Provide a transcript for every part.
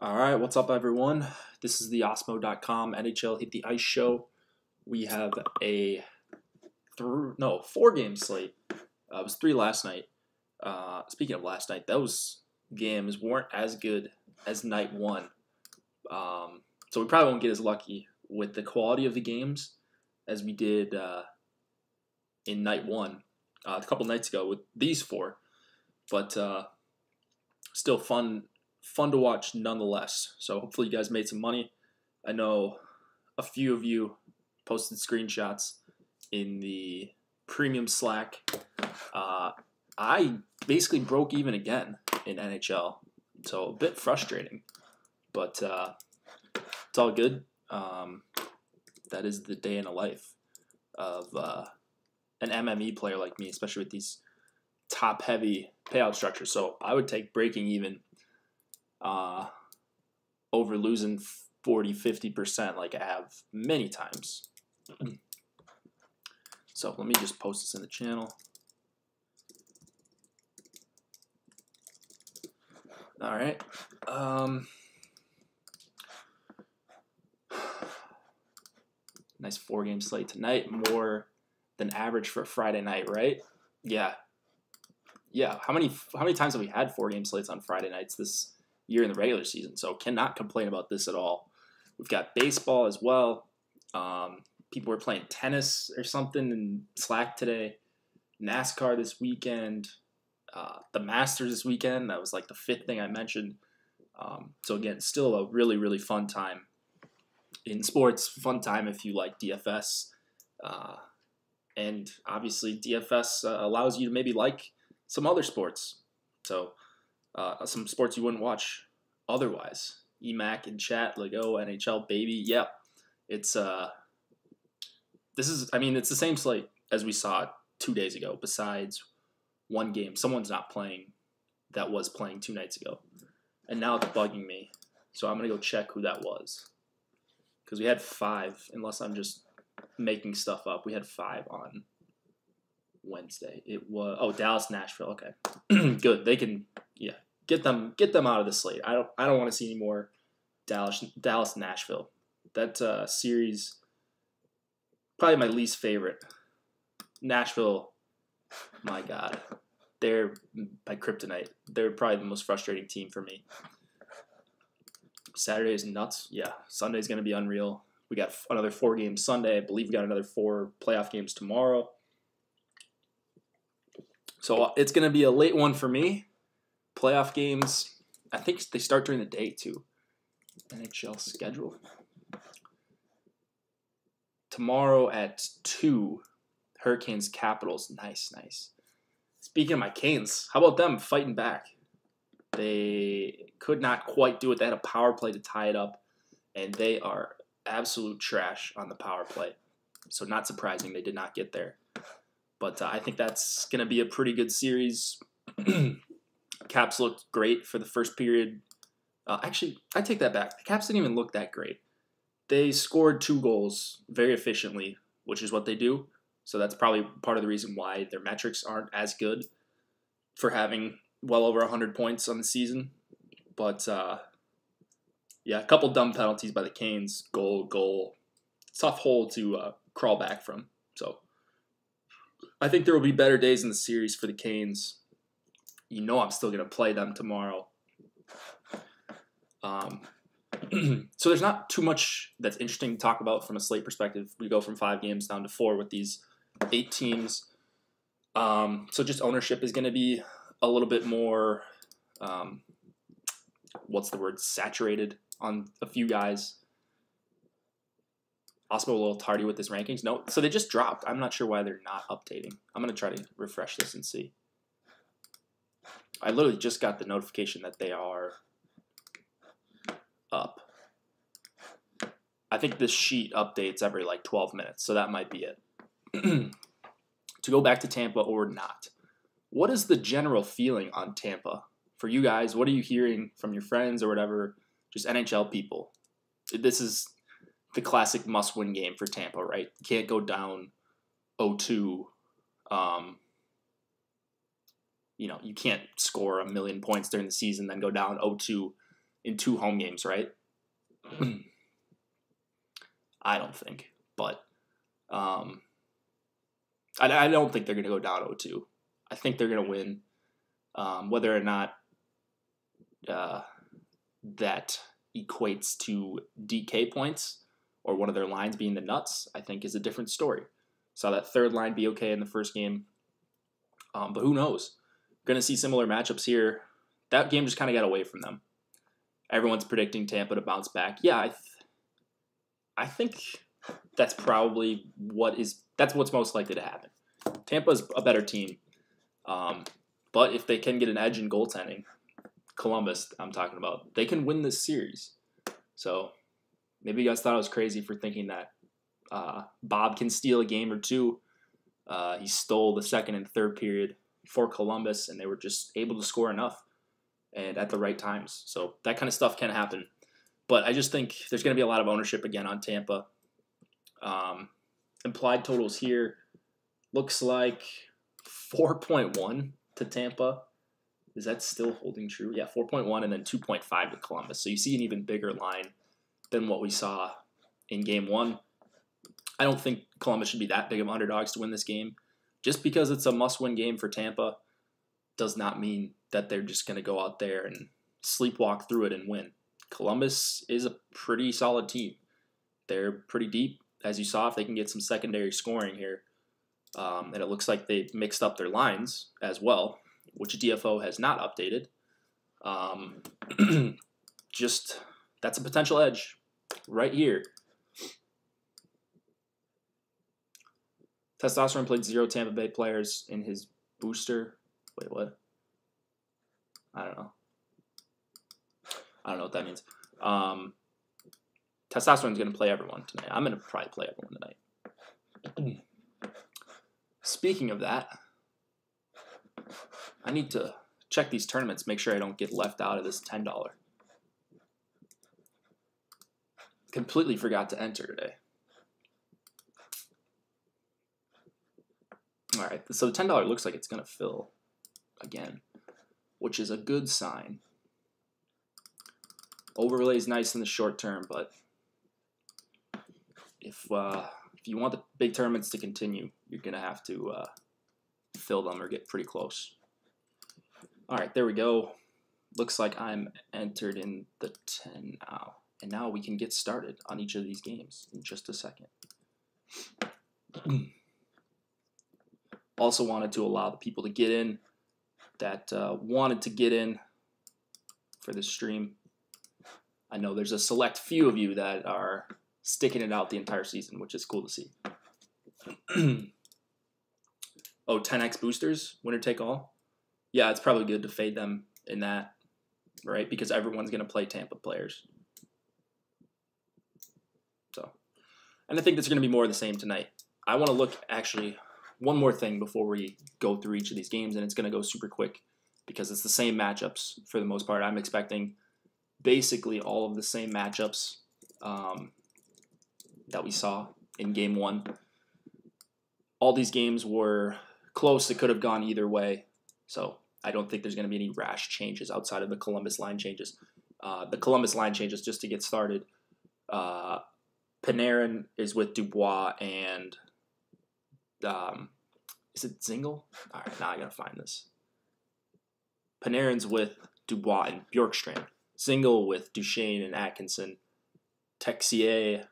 All right, what's up, everyone? This is the Osmo.com NHL Hit the Ice show. We have a 4-game slate. It was 3 last night. Speaking of last night, those games weren't as good as night 1. So we probably won't get as lucky with the quality of the games as we did in night 1 a couple nights ago with these 4. But still fun to watch nonetheless. So hopefully you guys made some money. I know a few of you posted screenshots in the premium Slack. I basically broke even again in NHL, so a bit frustrating, but it's all good. That is the day in the life of an MME player like me, especially with these top-heavy payout structures. So I would take breaking even over losing 40-50% like I have many times. So let me just post this in the channel. All right. Nice 4-game slate tonight. More than average for a Friday night, right? Yeah. How many times have we had 4-game slates on Friday nights this year in the regular season? So cannot complain about this at all. We've got baseball as well. People were playing tennis or something in Slack today. NASCAR this weekend. The Masters this weekend. That was like the 5th thing I mentioned. So again, still a really, really fun time in sports. Fun time if you like DFS. And obviously DFS allows you to maybe like some other sports. So some sports you wouldn't watch otherwise. EMAC in chat, like, oh, NHL, baby. Yep. It's it's the same slate as we saw 2 days ago, besides one game. Someone's not playing that was playing 2 nights ago. And now it's bugging me. So I'm going to go check who that was. Because we had 5, unless I'm just making stuff up. We had 5 on Wednesday. It was Dallas, Nashville. Okay. Good. They can get them out of the slate. I don't want to see any more Dallas, Nashville. That series, probably my least favorite. Nashville, my God, they're my kryptonite. They're probably the most frustrating team for me. Saturday is nuts. Yeah, Sunday's going to be unreal. We got another 4-game Sunday. I believe we got another 4 playoff games tomorrow. So it's going to be a late one for me. Playoff games, I think they start during the day too. NHL schedule. Tomorrow at 2, Hurricanes, Capitals. Nice. Speaking of my Canes, how about them fighting back? They could not quite do it. They had a power play to tie it up, and they are absolute trash on the power play. So not surprising they did not get there. But I think that's going to be a pretty good series. Caps looked great for the first period. Actually, I take that back. The Caps didn't even look that great. They scored 2 goals very efficiently, which is what they do. So that's probably part of the reason why their metrics aren't as good for having well over 100 points on the season. But, a couple dumb penalties by the Canes. Goal. Tough hole to crawl back from. So I think there will be better days in the series for the Canes. You know I'm still going to play them tomorrow. So there's not too much that's interesting to talk about from a slate perspective. We go from 5 games down to 4 with these 8 teams. So just ownership is going to be a little bit more, saturated on a few guys. Also a little tardy with this rankings. No, so they just dropped. I'm not sure why they're not updating. I'm going to try to refresh this and see. I literally just got the notification that they are up. I think this sheet updates every 12 minutes, so that might be it. To go back to Tampa or not, what is the general feeling on Tampa for you guys? What are you hearing from your friends or whatever, just NHL people? This is the classic must-win game for Tampa, right? You can't go down 0-2. You can't score 1 million points during the season, then go down 0-2 in 2 home games, right? I don't think. But I don't think they're going to go down 0-2. I think they're going to win. Whether or not that equates to DK points or one of their lines being the nuts, I think is a different story. Saw that third line be okay in the first game. But who knows? Going to see similar matchups here. That game just kind of got away from them. Everyone's predicting Tampa to bounce back. Yeah, I think that's probably that's what's most likely to happen. Tampa's a better team. But if they can get an edge in goaltending, Columbus, I'm talking about, they can win this series. So maybe you guys thought I was crazy for thinking that Bob can steal a game or two. He stole the second and third period for Columbus, and they were just able to score enough and at the right times. So that kind of stuff can happen. But I just think there's going to be a lot of ownership again on Tampa. Implied totals here looks like 4.1 to Tampa. Is that still holding true? Yeah, 4.1 and then 2.5 to Columbus. So you see an even bigger line than what we saw in Game 1. I don't think Columbus should be that big of underdogs to win this game. Just because it's a must-win game for Tampa does not mean that they're just going to go out there and sleepwalk through it and win. Columbus is a pretty solid team. They're pretty deep, as you saw, if they can get some secondary scoring here. And it looks like they've mixed up their lines as well, which DFO has not updated. Just, that's a potential edge right here. Testosterone played 0 Tampa Bay players in his booster. Wait, what? I don't know. I don't know what that means. Testosterone's going to play everyone tonight. I'm going to probably play everyone tonight. Speaking of that, I need to check these tournaments, make sure I don't get left out of this $10. Completely forgot to enter today. All right, so the $10 looks like it's going to fill again, which is a good sign. Overlay is nice in the short term, but if you want the big tournaments to continue, you're going to have to fill them or get pretty close. All right, there we go. Looks like I'm entered in the 10 now. And now we can get started on each of these games in just a second. Also wanted to allow the people to get in that wanted to get in for this stream. I know there's a select few of you that are sticking it out the entire season, which is cool to see. Oh, 10x boosters, winner take all? Yeah, it's probably good to fade them in that, right? Because everyone's going to play Tampa players. So, and I think there's going to be more of the same tonight. I want to look, actually, one more thing before we go through each of these games, and it's going to go super quick because it's the same matchups for the most part. I'm expecting basically all of the same matchups that we saw in Game 1. All these games were close. It could have gone either way. So I don't think there's going to be any rash changes outside of the Columbus line changes. The Columbus line changes, just to get started, Panarin is with Dubois and is it Zingle? All right, now I got to find this. Panarin's with Dubois and Bjorkstrand. Zingle with Duchesne and Atkinson. Texier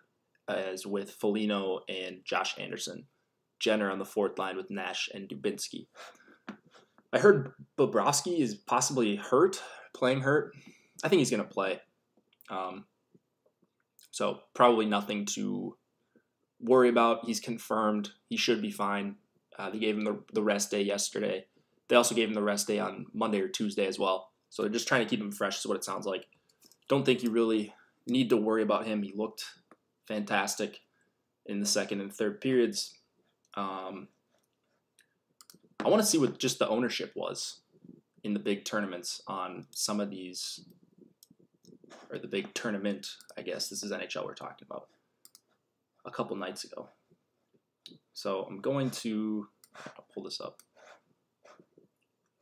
is with Foligno and Josh Anderson. Jenner on the fourth line with Nash and Dubinsky. I heard Bobrovsky is possibly hurt, playing hurt. I think he's going to play. So probably nothing to worry about. He's confirmed. He should be fine. They gave him the rest day yesterday. They also gave him the rest day on Monday or Tuesday as well. So they're just trying to keep him fresh is what it sounds like. Don't think you really need to worry about him. He looked fantastic in the second and third periods. I want to see what just the ownership was in the big tournaments on some of these, or the big tournament, I guess. This is NHL we're talking about, a couple nights ago. So I'm going to, I'll pull this up.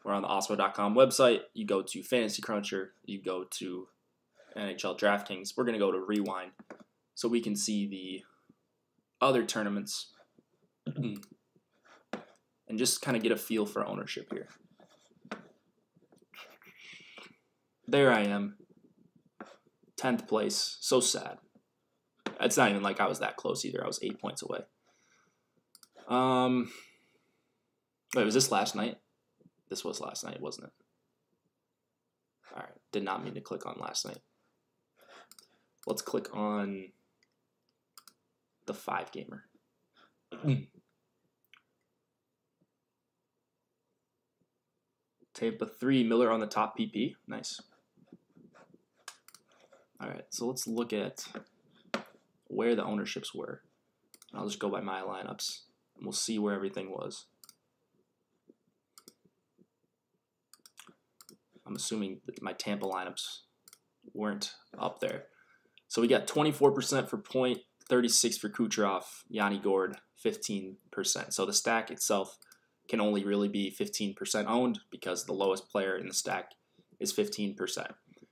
We're on the Osmo.com website. You go to Fantasy Cruncher. You go to NHL DraftKings, we're going to go to rewind so we can see the other tournaments and just kind of get a feel for ownership here. There I am, 10th place. So sad. It's not even like I was that close either. I was 8 points away. Wait, was this last night? This was last night, wasn't it? All right, did not mean to click on last night. Let's click on the 5-gamer. Tampa 3, Miller on the top PP. Nice. All right, so let's look at where the ownerships were. I'll just go by my lineups, and we'll see where everything was. I'm assuming that my Tampa lineups weren't up there. So we got 24% for Point, 36% for Kucherov, Yanni Gourde, 15%. So the stack itself can only really be 15% owned because the lowest player in the stack is 15%.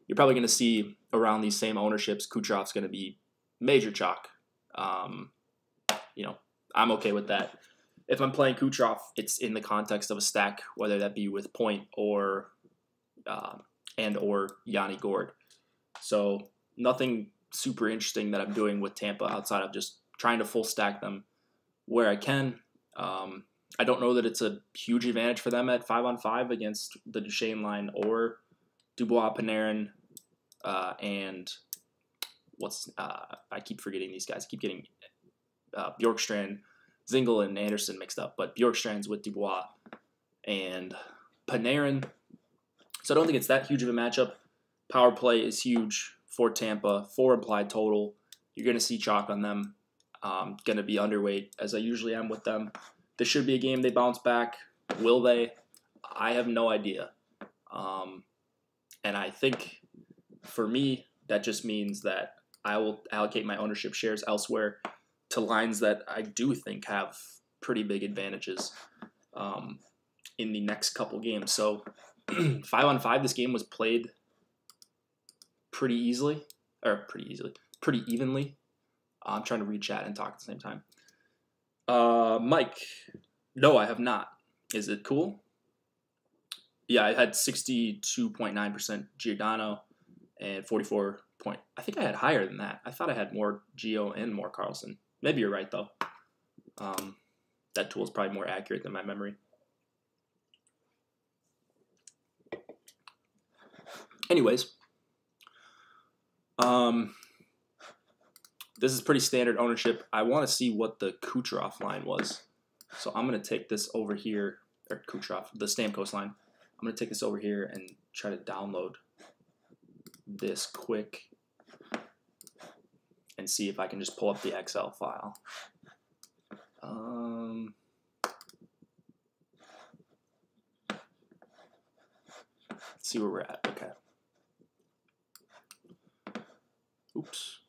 You're probably going to see around these same ownerships, Kucherov's going to be major chalk. I'm okay with that. If I'm playing Kucherov, it's in the context of a stack, whether that be with Point or Yanni Gourde. So nothing super interesting that I'm doing with Tampa outside of just trying to full stack them where I can. I don't know that it's a huge advantage for them at 5-on-5 against the Duchesne line or Dubois, Panarin, and I keep forgetting these guys. I keep getting Bjorkstrand, Zingle, and Anderson mixed up, but Bjorkstrand's with Dubois and Panarin. So I don't think it's that huge of a matchup. Power play is huge for Tampa, 4 implied total. You're going to see chalk on them. Going to be underweight, as I usually am with them. This should be a game they bounce back. Will they? I have no idea. And I think, for me, that just means that I will allocate my ownership shares elsewhere to lines that I do think have pretty big advantages in the next couple games. So 5-on-5, this game was played pretty evenly. I'm trying to read chat and talk at the same time. Mike, no, I have not. Is it cool? Yeah, I had 62.9% Giordano and 44 point. I think I had higher than that. I thought I had more Gio and more Carlson. Maybe you're right though. That tool is probably more accurate than my memory. Anyways, this is pretty standard ownership. I want to see what the Kucherov line was. So I'm going to take this over here, or Kucherov, the Stamkos line. I'm going to take this over here and try to download this quick and see if I can just pull up the Excel file. Let's see where we're at. Okay. Oops.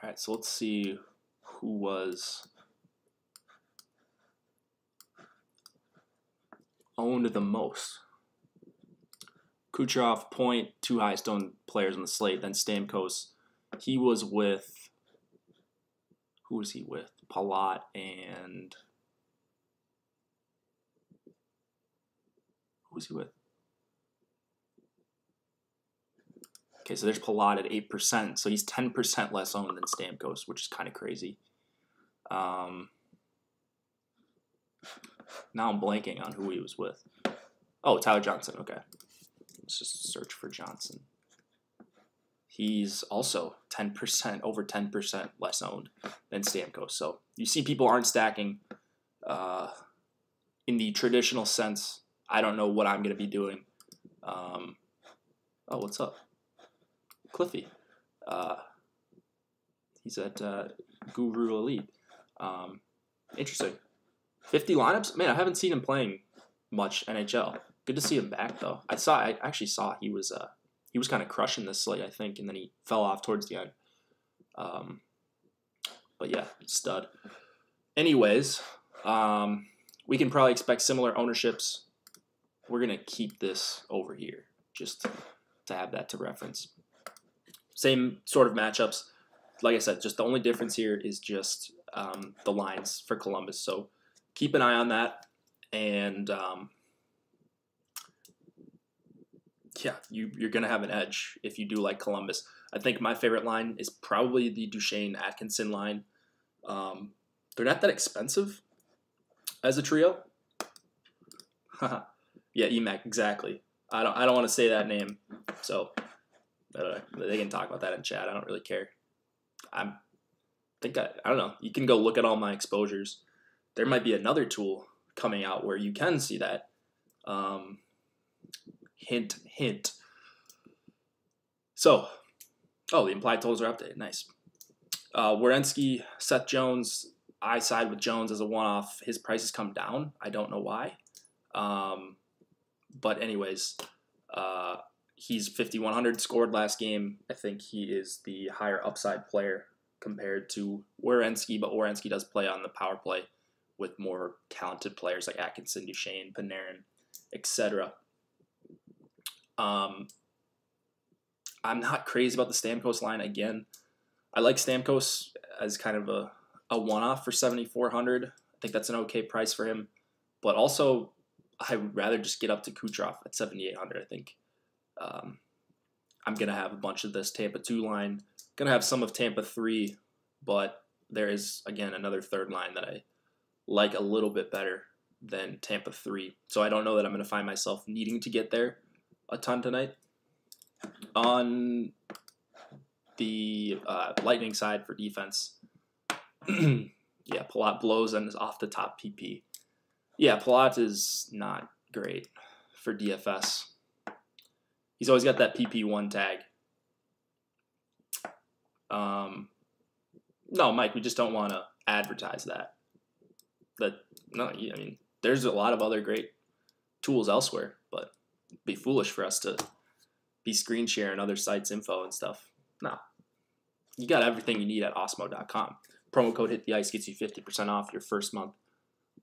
All right, so let's see who was owned the most. Kucherov, Point, 2 highest owned players on the slate. Then Stamkos, he was with, who was he with? Palat and, who was he with? Okay, so there's Palat at 8%, so he's 10% less owned than Stamkos, which is kind of crazy. Now I'm blanking on who he was with. Oh, Tyler Johnson, okay. Let's just search for Johnson. He's also 10%, over 10% less owned than Stamkos. So you see people aren't stacking in the traditional sense. I don't know what I'm going to be doing. Oh, what's up? Cliffy. He's at Guru Elite. Interesting. 50 lineups? Man, I haven't seen him playing much NHL. Good to see him back though. I actually saw he was kind of crushing this slate, I think, and then he fell off towards the end. But yeah, stud. Anyways, we can probably expect similar ownerships. We're gonna keep this over here. just to have that to reference. Same sort of matchups. Like I said, just the only difference here is just the lines for Columbus. So keep an eye on that. And yeah, you're going to have an edge if you do like Columbus. I think my favorite line is probably the Duchesne-Atkinson line. They're not that expensive as a trio. Yeah, EMAC, exactly. I don't want to say that name, so they can talk about that in chat. I don't really care. I don't know. You can go look at all my exposures. There might be another tool coming out where you can see that. Hint, hint. So, the implied totals are updated. Nice. Werenski, Seth Jones. I side with Jones as a one-off. His price has come down. I don't know why. But anyways, he's 5,100, scored last game. I think he is the higher upside player compared to Werenski, but Werenski does play on the power play with more talented players like Atkinson, Duchesne, Panarin, etc. I'm not crazy about the Stamkos line again. I like Stamkos as kind of a one-off for 7,400. I think that's an okay price for him. But also, I would rather just get up to Kucherov at 7,800, I think. I'm going to have a bunch of this Tampa 2 line. Going to have some of Tampa 3, but there is, again, another third line that I like a little bit better than Tampa 3. So I don't know that I'm going to find myself needing to get there a ton tonight. On the Lightning side for defense, yeah, Palat blows and is off the top PP. Yeah, Palat is not great for DFS. He's always got that PP1 tag. No, Mike, we just don't want to advertise that. There's a lot of other great tools elsewhere, but it'd be foolish for us to be screen sharing other sites' info and stuff. No. You got everything you need at Osmo.com. Promo code Hit the Ice gets you 50% off your first month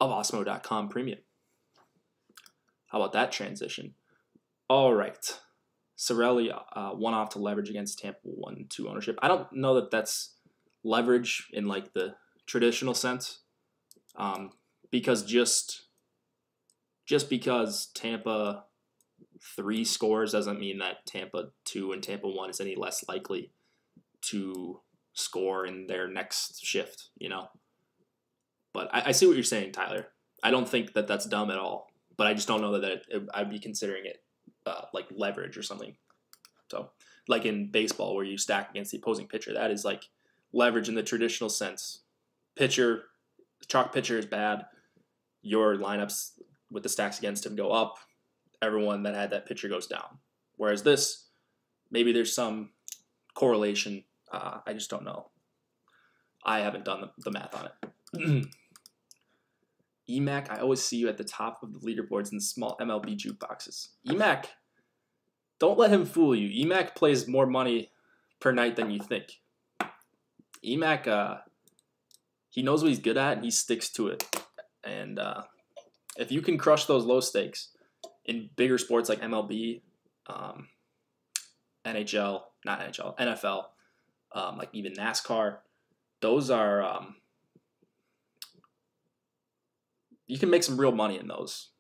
of Osmo.com Premium. How about that transition? All right. Cirelli, one off to leverage against Tampa 1-2 ownership. I don't know that that's leverage in like the traditional sense, because just because Tampa 3 scores doesn't mean that Tampa 2 and Tampa 1 is any less likely to score in their next shift, you know? But I see what you're saying, Tyler. I don't think that that's dumb at all, but I just don't know that I'd be considering it like leverage or something. So, like in baseball where you stack against the opposing pitcher, that is like leverage in the traditional sense. Chalk pitcher is bad. Your lineups with the stacks against him go up. Everyone that had that pitcher goes down. Whereas this, maybe there's some correlation. I just don't know. I haven't done the math on it. EMAC, I always see you at the top of the leaderboards in the small MLB jukeboxes. EMAC, don't let him fool you. EMAC plays more money per night than you think. EMAC, he knows what he's good at and he sticks to it. And if you can crush those low stakes in bigger sports like MLB, NFL, like even NASCAR, those are you can make some real money in those.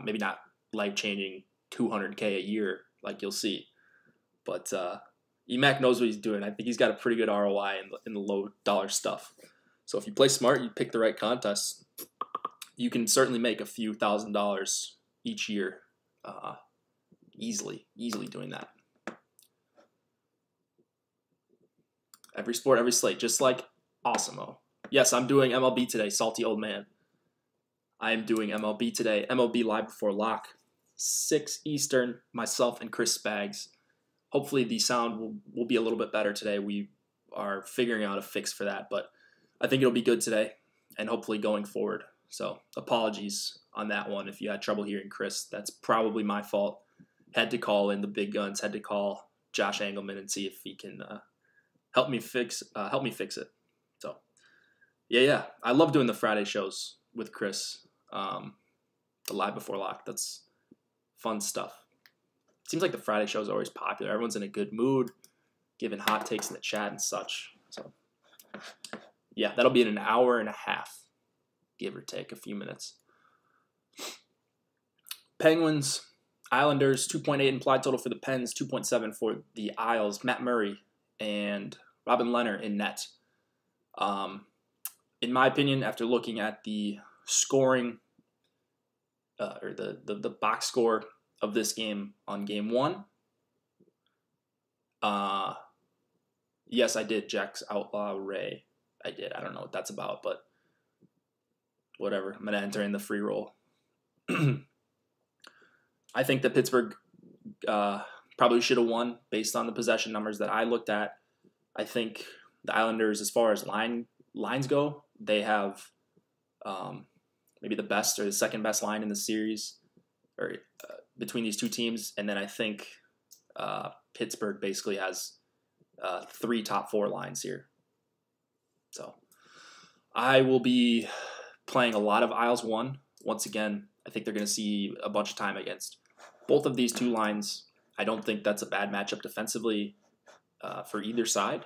Maybe not life-changing $200K a year like you'll see, but EMAC knows what he's doing. I think he's got a pretty good ROI in the low dollar stuff. So if you play smart, you pick the right contests, you can certainly make a few $1,000s each year, easily doing that. Every sport, every slate, just like Osmo. Yes, I'm doing MLB today, salty old man. I am doing MLB today. MLB live before lock, 6 Eastern, myself and Chris Spags. Hopefully the sound will be a little bit better today. We are figuring out a fix for that, but I think it'll be good today and hopefully going forward. So apologies on that one. If you had trouble hearing Chris, that's probably my fault. Had to call in the big guns, had to call Josh Engelman and see if he can help me fix it. So yeah. I love doing the Friday shows with Chris. The live before lock. That's fun stuff. seems like the Friday show is always popular. Everyone's in a good mood, giving hot takes in the chat and such. So, yeah, that'll be in an hour and a half, give or take a few minutes. Penguins, Islanders, 2.8 implied total for the Pens, 2.7 for the Isles. Matt Murray and Robin Lehner in net. In my opinion, after looking at the scoring, or the box score of this game on game 1, yes, I did Jack's Outlaw Ray. I did. I don't know what that's about, but whatever. I'm going to enter in the free roll. I think that Pittsburgh probably should have won based on the possession numbers that I looked at. I think the Islanders, as far as lines go, they have maybe the best or the second best line in the series, or between these two teams. And then I think Pittsburgh basically has 3 top 4 lines here. So I will be playing a lot of Isles 1. Once again, I think they're going to see a bunch of time against both of these two lines. I don't think that's a bad matchup defensively for either side.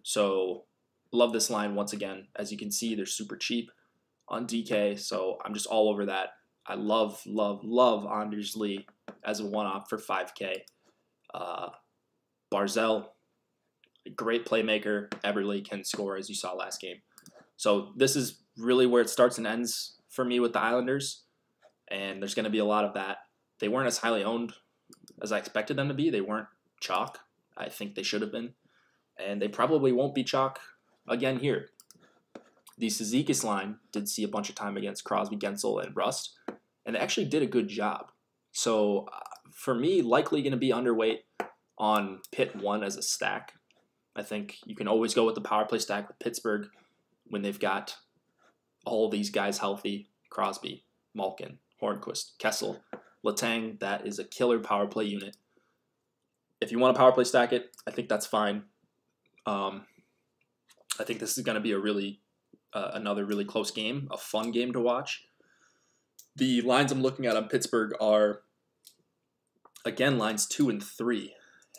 So love this line once again. As you can see, they're super cheap on DK, so I'm just all over that. I love Anders Lee as a one-off for 5K. Barzell, a great playmaker. Eberle can score, as you saw last game. So this is really where it starts and ends for me with the Islanders, and there's going to be a lot of that. They weren't as highly owned as I expected them to be. They weren't chalk. I think they should have been, and they probably won't be chalk again here. The Cizikas line did see a bunch of time against Crosby, Gensel, and Rust, and they actually did a good job. So for me, likely going to be underweight on Pitt 1 as a stack. I think you can always go with the power play stack with Pittsburgh when they've got all these guys healthy. Crosby, Malkin, Hornquist, Kessel, Letang. That is a killer power play unit. If you want to power play stack it, I think that's fine. I think this is going to be a really another really close game, a fun game to watch. The lines I'm looking at on Pittsburgh are, again, lines 2 and 3.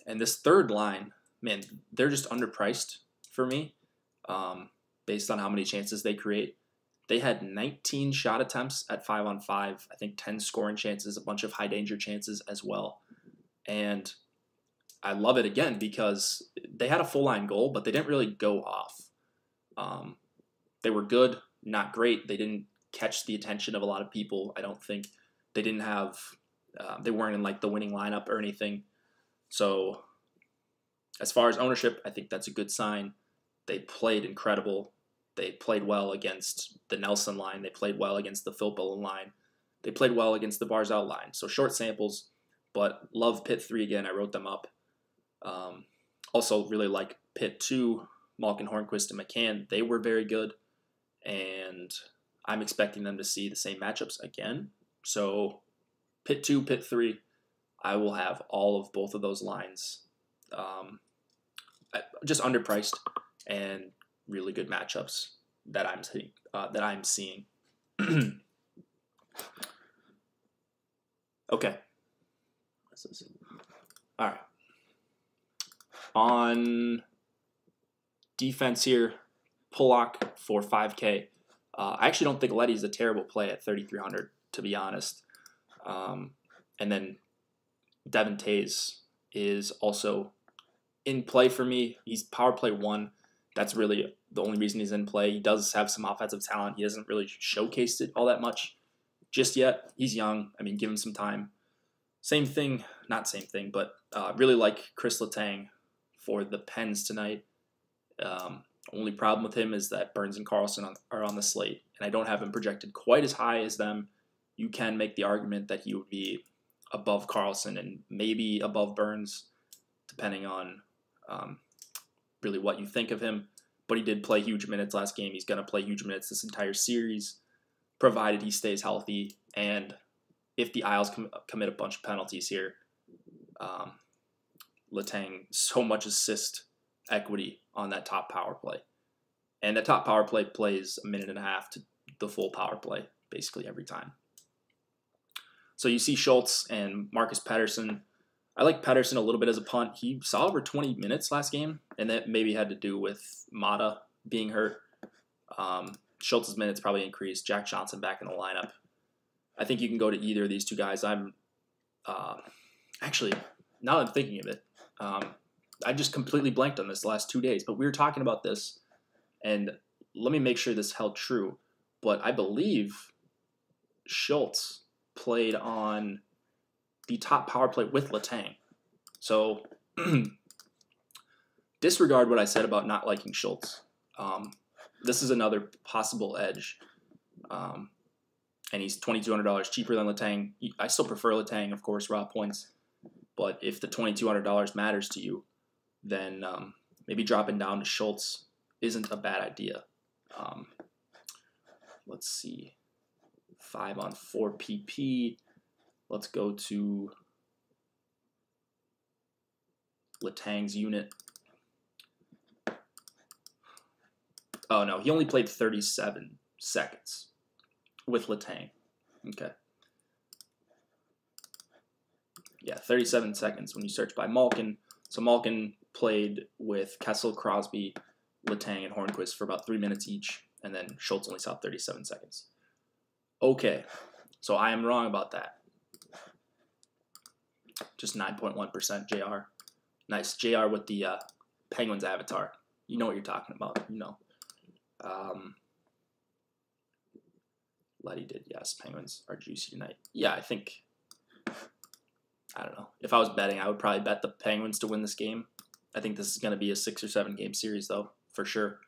And this third line, man, they're just underpriced for me based on how many chances they create. They had 19 shot attempts at 5-on-5, I think 10 scoring chances, a bunch of high-danger chances as well. And I love it, again, because they had a full-line goal, but they didn't really go off. They were good, not great. They didn't catch the attention of a lot of people, I don't think. They didn't have, they weren't in like the winning lineup or anything. So as far as ownership, I think that's a good sign. They played incredible. They played well against the Nelson line. They played well against the Filppula line. They played well against the Barzal line. So short samples, but love Pitt 3 again. I wrote them up. Also really like Pitt 2, Malkin, Hornquist, and McCann. They were very good, and I'm expecting them to see the same matchups again. So Pitt 2, Pitt 3, I will have all of both of those lines just underpriced and really good matchups that I'm seeing. Okay. All right. On defense here, Pulock for 5K. I actually don't think Letty's a terrible play at 3,300, to be honest. And then Devin Tays is also in play for me. He's power play 1. That's really the only reason he's in play. He does have some offensive talent. He hasn't really showcased it all that much just yet. He's young. I mean, give him some time. Same thing, not same thing, but really like Chris Letang for the Pens tonight. Only problem with him is that Burns and Carlson are on the slate, and I don't have him projected quite as high as them. You can make the argument that he would be above Carlson and maybe above Burns, depending on really what you think of him. But he did play huge minutes last game. He's going to play huge minutes this entire series, provided he stays healthy. And if the Isles commit a bunch of penalties here, Letang, so much assist equity on that top power play. And the top power play plays a minute and a half to the full power play basically every time. So you see Schultz and Marcus Pettersson I like Pettersson a little bit as a punt. He saw over 20 minutes last game, and that maybe had to do with Mata being hurt. Schultz's minutes probably increased. Jack Johnson back in the lineup. I think you can go to either of these two guys. I'm actually, now that I'm thinking of it, I just completely blanked on this the last 2 days. But we were talking about this, and let me make sure this held true. But I believe Schultz played on the top power play with Letang. So disregard what I said about not liking Schultz. This is another possible edge. And he's $2,200 cheaper than Letang. I still prefer Letang, of course, raw points. But if the $2,200 matters to you, then maybe dropping down to Schultz isn't a bad idea. Let's see. 5-on-4 PP. Let's go to Letang's unit. Oh, no. He only played 37 seconds with Letang. Okay. Yeah, 37 seconds when you search by Malkin. So Malkin played with Kessel, Crosby, Letang, and Hornquist for about 3 minutes each. And then Schultz only saw 37 seconds. Okay. So I am wrong about that. Just 9.1% JR. Nice. JR with the Penguins avatar. You know what you're talking about. You know. Letty did, yes. Penguins are juicy tonight. Yeah, I think, I don't know. If I was betting, I would probably bet the Penguins to win this game. I think this is going to be a 6 or 7 game series, though, for sure.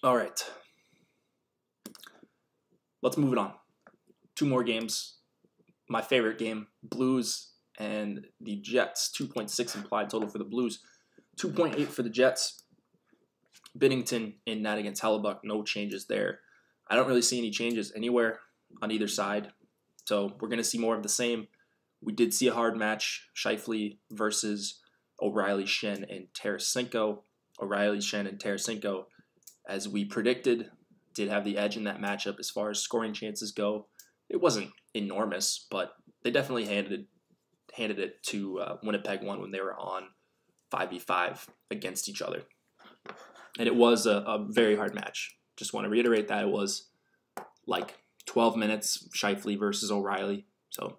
All right. Let's move it on. 2 more games. My favorite game, Blues and the Jets. 2.6 implied total for the Blues. 2.8 for the Jets. Binnington in net against Hellebuck. No changes there. I don't really see any changes anywhere on either side. So we're going to see more of the same. We did see a hard match. Scheifele versus O'Reilly, Schenn, and Tarasenko. O'Reilly, Schenn, and Tarasenko, as we predicted, did have the edge in that matchup as far as scoring chances go. It wasn't enormous, but they definitely handed it to Winnipeg one when they were on 5v5 against each other. And it was a very hard match. Just want to reiterate that it was like 12 minutes, Scheifele versus O'Reilly. So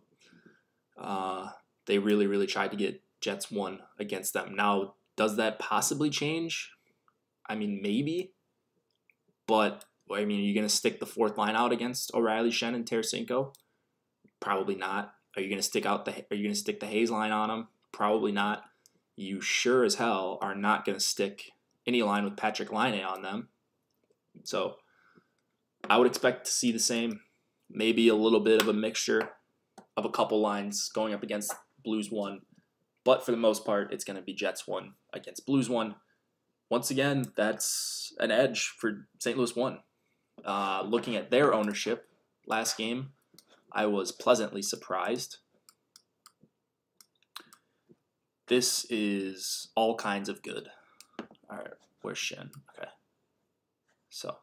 they really, really tried to get Jets 1 against them. Now, does that possibly change? I mean, maybe. But, I mean, are you going to stick the 4th line out against O'Reilly, Schenn, and Tarasenko? Probably not. Are you going to stick the Hayes line on them? Probably not. You sure as hell are not going to stick any line with Patrick Laine on them. So I would expect to see the same. Maybe a little bit of a mixture of a couple lines going up against Blues 1. But for the most part, it's going to be Jets 1 against Blues 1. Once again, that's an edge for St. Louis 1. Looking at their ownership last game, I was pleasantly surprised. This is all kinds of good. All right, where's Schenn? Okay. So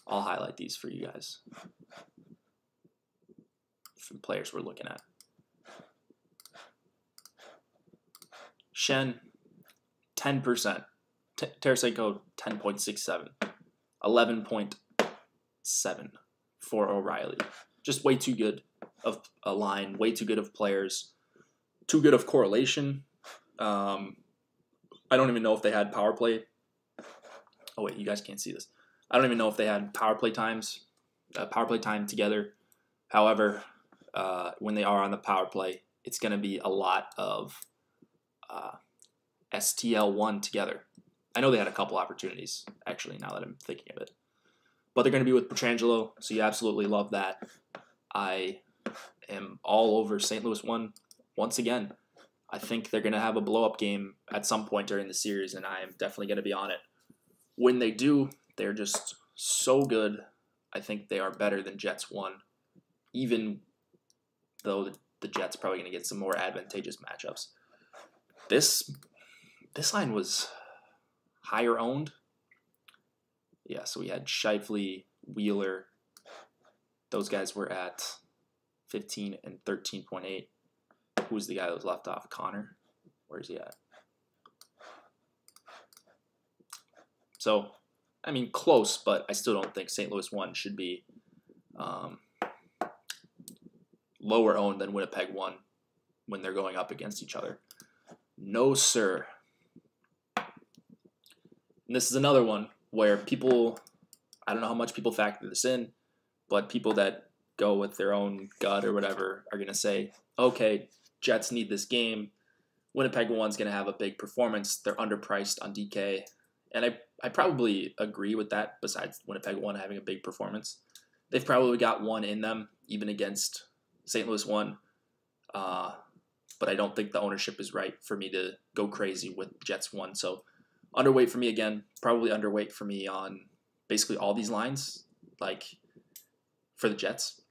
I'll highlight these for you guys. From players we're looking at. Schenn, 10%. Tarasenko, 10.67. 11.7 for O'Reilly. Just way too good of a line, way too good of players, too good of correlation. I don't even know if they had power play. Oh, wait, you guys can't see this. I don't even know if they had power play time together. However, when they are on the power play, it's going to be a lot of STL1 together. I know they had a couple opportunities, actually, now that I'm thinking of it. But they're going to be with Pietrangelo, so you absolutely love that. I am all over St. Louis 1 once again. I think they're going to have a blow-up game at some point during the series, and I am definitely going to be on it. When they do, they're just so good. I think they are better than Jets 1, even though the Jets probably going to get some more advantageous matchups. This line was higher owned. Yeah, so we had Scheifele, Wheeler, Those guys were at 15 and 13.8. Who's the guy that was left off? Connor? Where's he at? So, I mean, close, but I still don't think St. Louis 1 should be lower owned than Winnipeg 1 when they're going up against each other. No, sir. And this is another one where people, I don't know how much people factor this in, but people that go with their own gut or whatever are going to say, okay, Jets need this game. Winnipeg 1's going to have a big performance. They're underpriced on DK. And I probably agree with that, besides Winnipeg 1 having a big performance. They've probably got one in them, even against St. Louis 1. But I don't think the ownership is right for me to go crazy with Jets 1. So underweight for me again, probably underweight for me on basically all these lines, like for the Jets.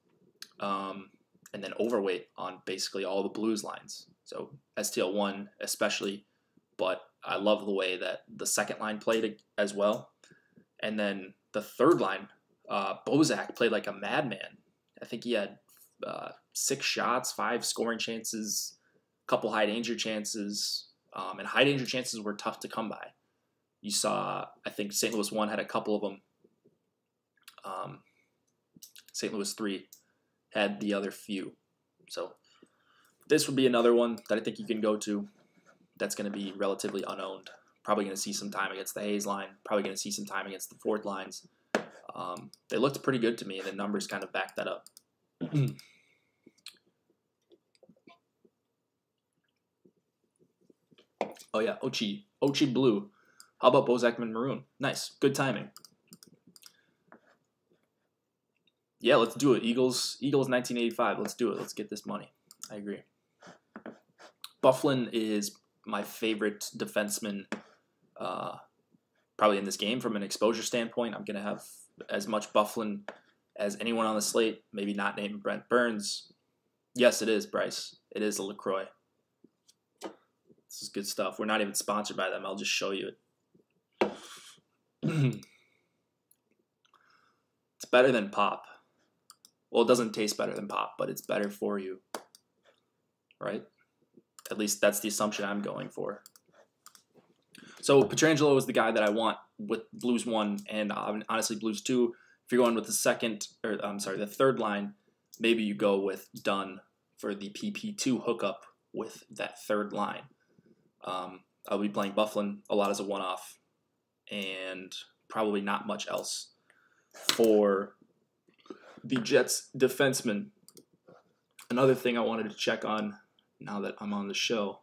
And then overweight on basically all the Blues lines. So STL 1 especially, but I love the way that the second line played as well. And then the third line, Bozak played like a madman. I think he had 6 shots, 5 scoring chances, a couple high danger chances. And high danger chances were tough to come by. You saw, I think St. Louis 1 had a couple of them. St. Louis 3 had the other few. So this would be another one that I think you can go to that's going to be relatively unowned. Probably going to see some time against the Hayes line. Probably going to see some time against the Ford lines. They looked pretty good to me, and the numbers kind of back that up. Oh, yeah, Ochi Blue. How about Bozakman Maroon? Nice. Good timing. Yeah, let's do it. Eagles 1985. Let's do it. Let's get this money. I agree. Byfuglien is my favorite defenseman probably in this game from an exposure standpoint. I'm going to have as much Byfuglien as anyone on the slate, maybe not named Brent Burns. Yes, it is, Bryce. It is a LaCroix. This is good stuff. We're not even sponsored by them. I'll just show you it. It's better than pop. Well, it doesn't taste better than pop, but it's better for you. Right? At least that's the assumption I'm going for. So Pietrangelo is the guy that I want with Blues 1 and honestly Blues 2. If you're going with the third line, maybe you go with Dunn for the PP2 hookup with that third line. I'll be playing Byfuglien a lot as a one-off and probably not much else for the Jets defenseman. Another thing I wanted to check on now that I'm on the show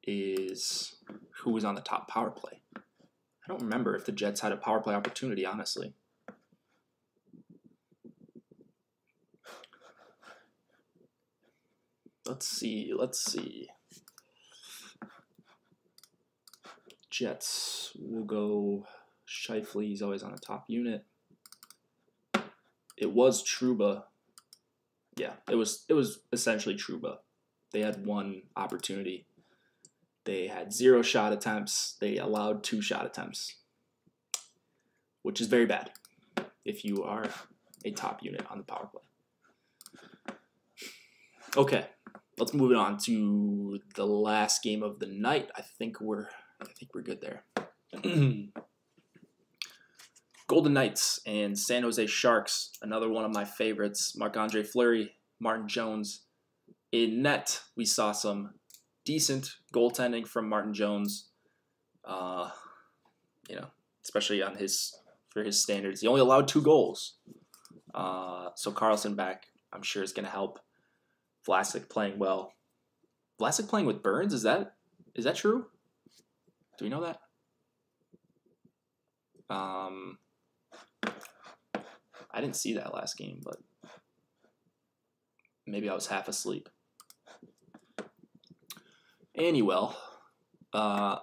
is who was on the top power play. I don't remember if the Jets had a power play opportunity, honestly. Let's see. Jets, we'll go Scheifele. He's always on the top unit. It was Trouba. Yeah, it was essentially Trouba. They had one opportunity. They had 0 shot attempts. They allowed 2 shot attempts, which is very bad if you are a top unit on the power play. Okay, let's move it on to the last game of the night. I think we're good there. Golden Knights and San Jose Sharks, another one of my favorites. Marc-Andre Fleury, Martin Jones. In net, we saw some decent goaltending from Martin Jones. Especially for his standards. He only allowed 2 goals. So Carlson back, I'm sure, is going to help. Vlasic playing well. Vlasic playing with Burns, is that true? Do we know that? I didn't see that last game, but maybe I was half asleep. Anyway, my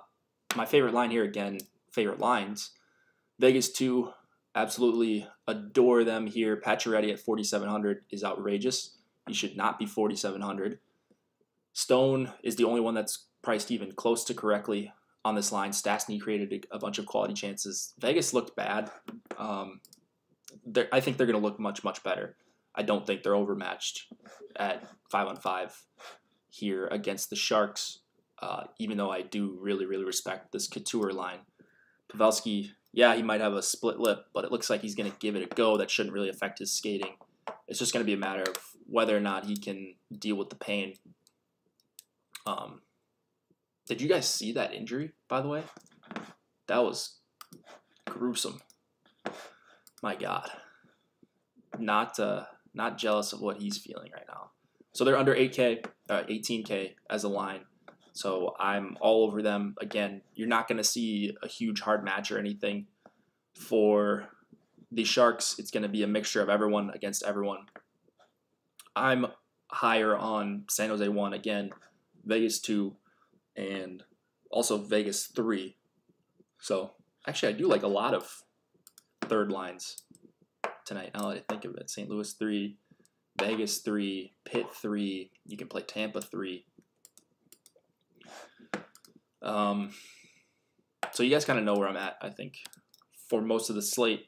favorite line here again, favorite lines. Vegas 2, absolutely adore them here. Pacioretty at 4,700 is outrageous. He should not be 4,700. Stone is the only one that's priced even close to correctly on this line. Stastny created a bunch of quality chances. Vegas looked bad. I think they're going to look much, much better. I don't think they're overmatched at 5-on-5 here against the Sharks, even though I do really, really respect this Couture line. Pavelski, yeah, he might have a split lip, but it looks like he's going to give it a go. That shouldn't really affect his skating. It's just going to be a matter of whether or not he can deal with the pain. Did you guys see that injury, by the way? That was gruesome. My God. Not jealous of what he's feeling right now. So they're under 18K as a line. So I'm all over them. Again, you're not going to see a huge hard match or anything. For the Sharks, it's going to be a mixture of everyone against everyone. I'm higher on San Jose 1 again, Vegas 2, and also Vegas 3. So actually, I do like a lot of third lines tonight. Now that I think of it, St. Louis 3, Vegas 3, Pitt 3. You can play Tampa 3. So you guys kind of know where I'm at, I think, for most of the slate.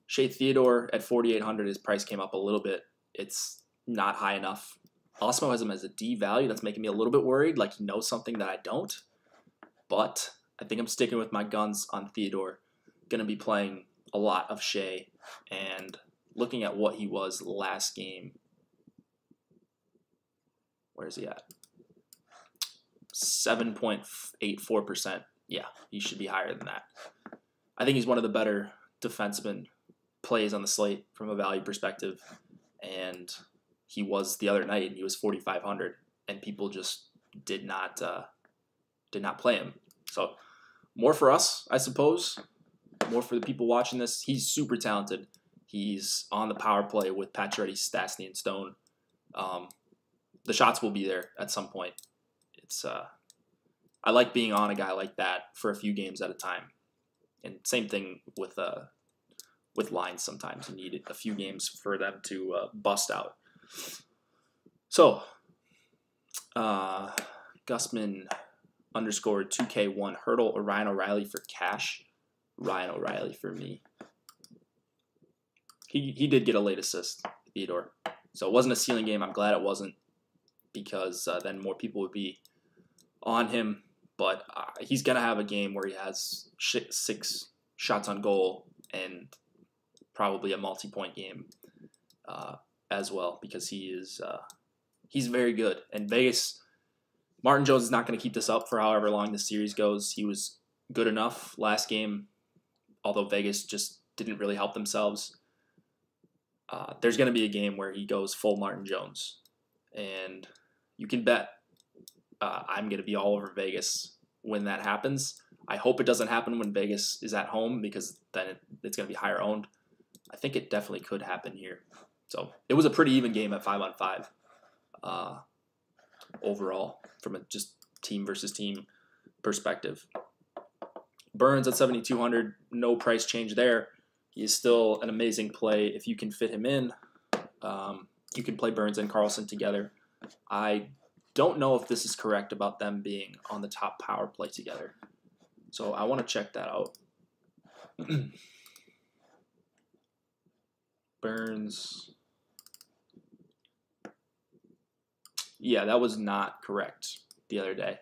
Shea Theodore at 4,800, his price came up a little bit. It's not high enough. Osmo has him as a D value. That's making me a little bit worried, like he knows something that I don't. But I think I'm sticking with my guns on Theodore. Going to be playing a lot of Shea, and looking at what he was last game. Where is he at? 7.84%. Yeah, he should be higher than that. I think he's one of the better defensemen plays on the slate from a value perspective, and he was the other night, and he was 4,500, and people just did not play him. So more for us, I suppose. More for the people watching this. He's super talented. He's on the power play with Pacioretty, Stastny, and Stone. The shots will be there at some point. It's I like being on a guy like that for a few games at a time. And same thing with lines. Sometimes you need a few games for them to bust out. So, Gusman _ 2K1 Hurdle or Ryan O'Reilly for cash. Ryan O'Reilly for me. He did get a late assist, Theodore. So it wasn't a ceiling game. I'm glad it wasn't, because then more people would be on him. But he's going to have a game where he has 6 shots on goal and probably a multi-point game as well, because he's very good. And Vegas, Martin Jones is not going to keep this up for however long the series goes. He was good enough last game, although Vegas just didn't really help themselves. There's going to be a game where he goes full Martin Jones, and you can bet I'm going to be all over Vegas when that happens. I hope it doesn't happen when Vegas is at home, because then it's going to be higher owned. I think it definitely could happen here. So it was a pretty even game at 5-on-5 overall from a just team versus team perspective. Burns at 7,200, no price change there. He is still an amazing play if you can fit him in. You can play Burns and Carlson together. I don't know if this is correct about them being on the top power play together, so I want to check that out. Burns. Yeah, that was not correct the other day.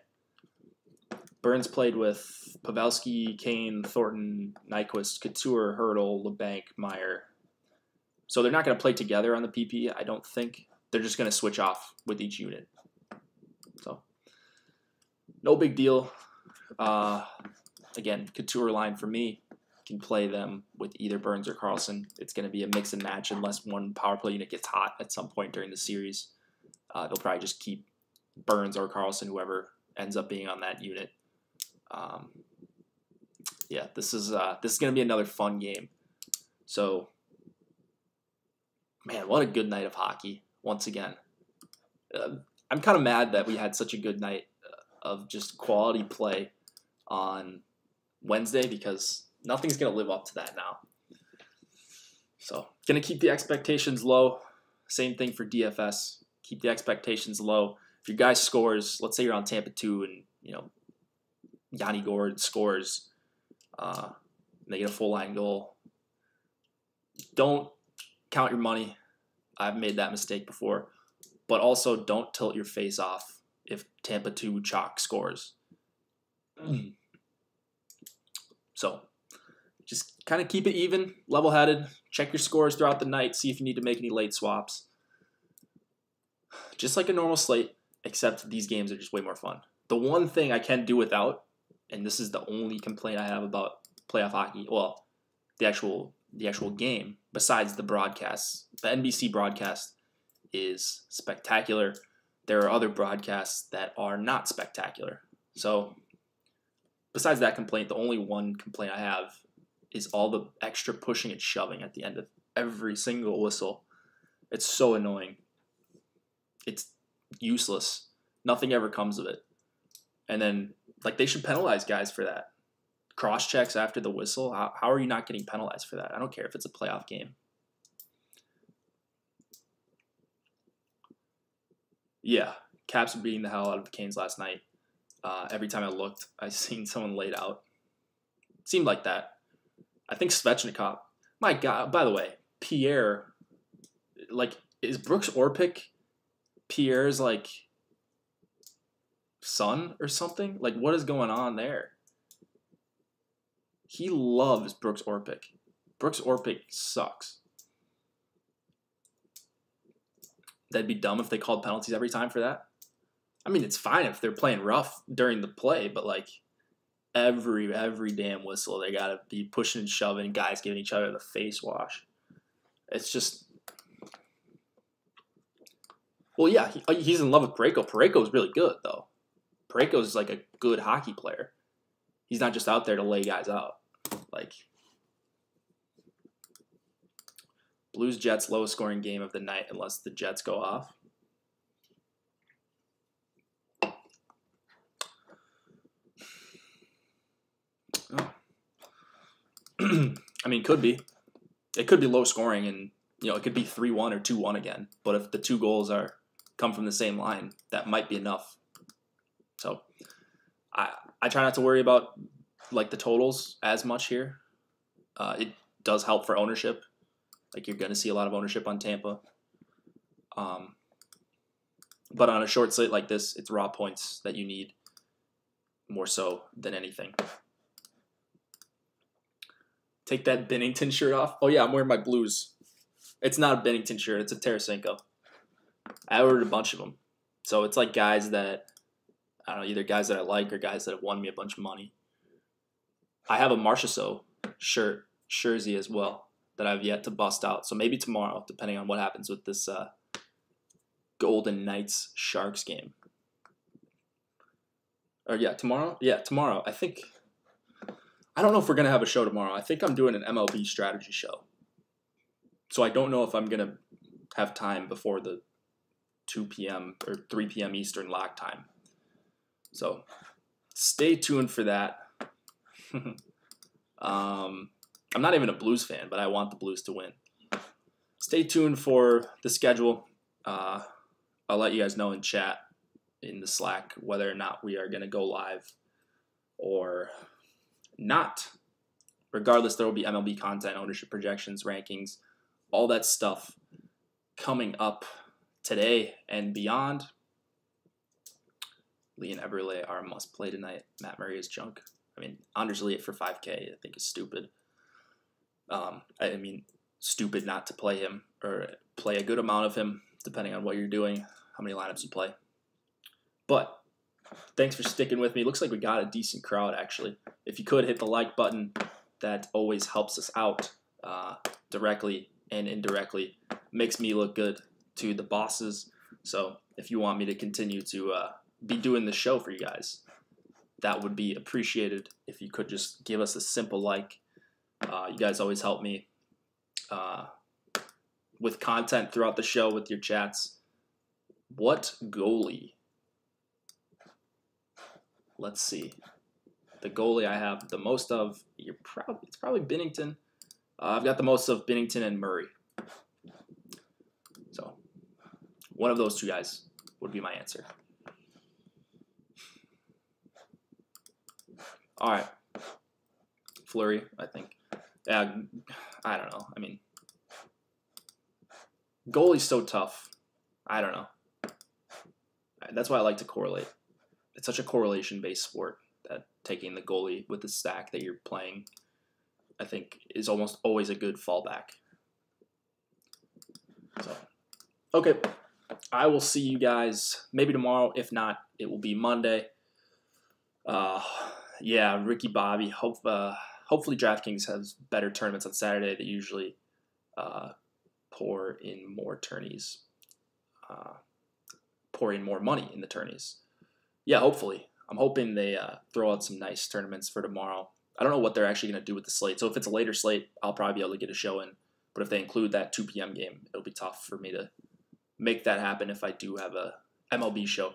Burns played with Pavelski, Kane, Thornton, Nyquist, Couture, Hurdle, LeBanc, Meyer. So they're not going to play together on the PP, I don't think. They're just going to switch off with each unit. So, no big deal. Again, Couture line for me. Can play them with either Burns or Carlson. It's going to be a mix and match unless one power play unit gets hot at some point during the series. They'll probably just keep Burns or Carlson, whoever ends up being on that unit. Yeah, this is going to be another fun game. So, man, what a good night of hockey once again. I'm kind of mad that we had such a good night of just quality play on Wednesday, because nothing's going to live up to that now. So, going to keep the expectations low. Same thing for DFS. Keep the expectations low. If your guy scores, let's say you're on Tampa 2 and, Yanni Gourde scores, they get a full line goal. don't count your money. I've made that mistake before. But also don't tilt your face off if Tampa 2 chalk scores. So just kind of keep it even, level-headed. Check your scores throughout the night. See if you need to make any late swaps. Just like a normal slate, except these games are just way more fun. The one thing I can do without, and this is the only complaint I have about playoff hockey, well, the actual game, besides the broadcasts. The NBC broadcast is spectacular. There are other broadcasts that are not spectacular. So besides that complaint, the only one complaint I have is all the extra pushing and shoving at the end of every single whistle. It's so annoying. It's useless. Nothing ever comes of it. And then, like, they should penalize guys for that. Cross checks after the whistle. How are you not getting penalized for that? I don't care if it's a playoff game. Yeah, Caps were beating the hell out of the Canes last night. Every time I looked, I seen someone laid out. It seemed like that. I think Svechnikov. My God, by the way, Pierre, like, is Brooks Orpik Pierre's, like, son or something? Like, what is going on there? He loves Brooks Orpik. Brooks Orpik sucks. That'd be dumb if they called penalties every time for that. I mean, it's fine if they're playing rough during the play, but, like, every damn whistle, they gotta be pushing and shoving, guys giving each other the face wash. It's just, well, yeah, he's in love with Parayko. Parayko's really good, though. Parayko's like a good hockey player. He's not just out there to lay guys out. Like, Blues Jets lowest scoring game of the night unless the Jets go off. Oh. I mean, could be. It could be low scoring, and it could be 3-1 or 2-1 again. But if the two goals come from the same line, that might be enough. So I try not to worry about, like, the totals as much here. It does help for ownership. Like, you're going to see a lot of ownership on Tampa. But on a short slate like this, it's raw points that you need more so than anything. Take that Binnington shirt off. Oh, yeah, I'm wearing my Blues. It's not a Binnington shirt. It's a Tarasenko. I ordered a bunch of them. So it's like guys that, I don't know, either guys that I like or guys that have won me a bunch of money. I have a Marchessault shirt, jersey as well, that I've yet to bust out. So maybe tomorrow, depending on what happens with this Golden Knights Sharks game. Or yeah, tomorrow? Yeah, tomorrow. I don't know if we're going to have a show tomorrow. I think I'm doing an MLB strategy show. So I don't know if I'm going to have time before the 2 p.m. or 3 p.m. Eastern lock time. So stay tuned for that. I'm not even a Blues fan, but I want the Blues to win. Stay tuned for the schedule. I'll let you guys know in chat, in the Slack, whether or not we are going to go live or not. Regardless, there will be MLB content, ownership projections, rankings, all that stuff coming up today and beyond. Lee and Eberle are a must-play tonight. Matt Murray is junk. I mean, Anders Lee for 5K I think is stupid. I mean, stupid not to play him or play a good amount of him, depending on what you're doing, how many lineups you play. But thanks for sticking with me. Looks like we got a decent crowd, actually. If you could hit the like button, that always helps us out directly and indirectly. Makes me look good to the bosses. So if you want me to continue to be doing the show for you guys, that would be appreciated if you could just give us a simple like. You guys always help me with content throughout the show with your chats. What goalie? Let's see. The goalie I have the most of, it's probably Binnington. I've got the most of Binnington and Murray. So one of those two guys would be my answer. All right. Fleury, I think. Yeah, I don't know. I mean, Goalie's so tough. I don't know. That's why I like to correlate. It's such a correlation-based sport that taking the goalie with the stack that you're playing, I think, is almost always a good fallback. So, okay. I will see you guys maybe tomorrow. If not, it will be Monday. Yeah, Ricky Bobby. Hopefully DraftKings has better tournaments on Saturday. They usually pour in more tourneys. Pour in more money in the tourneys. Yeah, hopefully. I'm hoping they throw out some nice tournaments for tomorrow. I don't know what they're actually going to do with the slate. So if it's a later slate, I'll probably be able to get a show in. But if they include that 2 p.m. game, it'll be tough for me to make that happen if I do have a MLB show.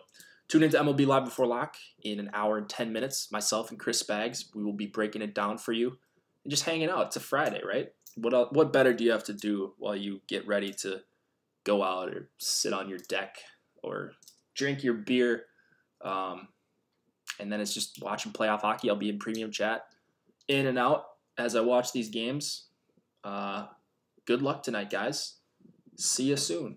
Tune into MLB Live Before Lock in an hour and 10 minutes. Myself and Chris Spags, we will be breaking it down for you and just hanging out. It's a Friday, right? What better do you have to do while you get ready to go out or sit on your deck or drink your beer? And then it's just watching playoff hockey. I'll be in premium chat in and out as I watch these games. Good luck tonight, guys. See you soon.